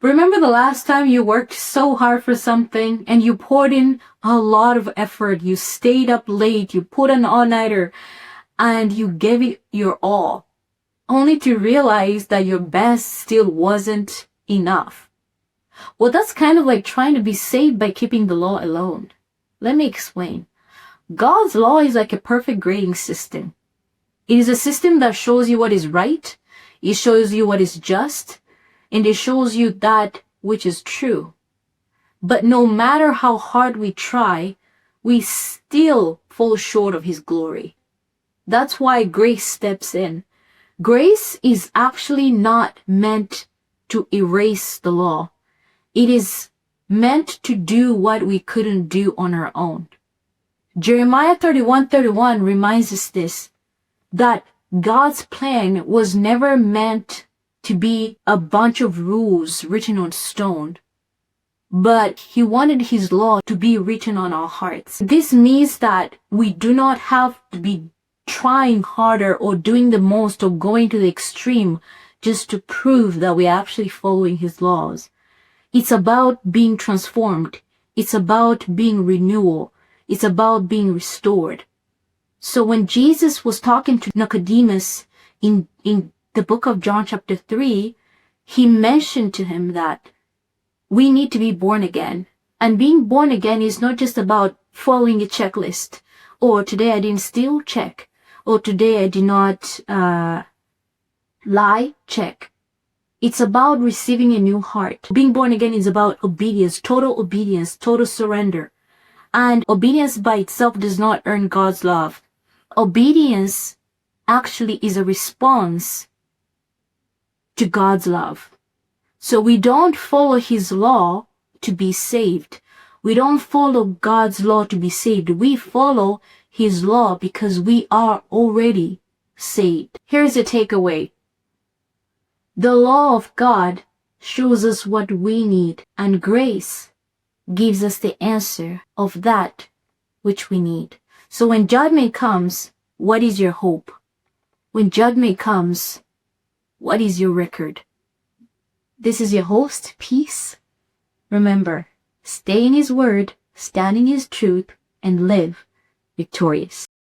Remember the last time you worked so hard for something and you poured in a lot of effort, you stayed up late, you put an all-nighter, and you gave it your all, only to realize that your best still wasn't enough. Well, that's kind of like trying to be saved by keeping the law alone. Let me explain. God's law is like a perfect grading system. It is a system that shows you what is right, it shows you what is just, and it shows you that which is true. But no matter how hard we try, we still fall short of His glory. That's why grace steps in. Grace is actually not meant to erase the law. It is meant to do what we couldn't do on our own. Jeremiah 31:31 reminds us this, that God's plan was never meant to be a bunch of rules written on stone, but He wanted His law to be written on our hearts. This means that we do not have to be trying harder or doing the most or going to the extreme just to prove that we're actually following His laws. It's about being transformed. It's about being renewal. It's about being restored. So when Jesus was talking to Nicodemus in the book of John chapter 3, He mentioned to him that we need to be born again. And being born again is not just about following a checklist. Or today I didn't steal, check. Or today I did not lie, check. It's about receiving a new heart. Being born again is about obedience, total surrender. And obedience by itself does not earn God's love. Obedience actually is a response to God's love. So we don't follow His law to be saved. We don't follow God's law to be saved. We follow His law because we are already saved. Here's the takeaway. The law of God shows us what we need, and grace gives us the answer of that which we need. So when judgment comes, what is your hope? When judgment comes, what is your record? This is your host, Peace. Remember, stay in His word, stand in His truth, and live victorious.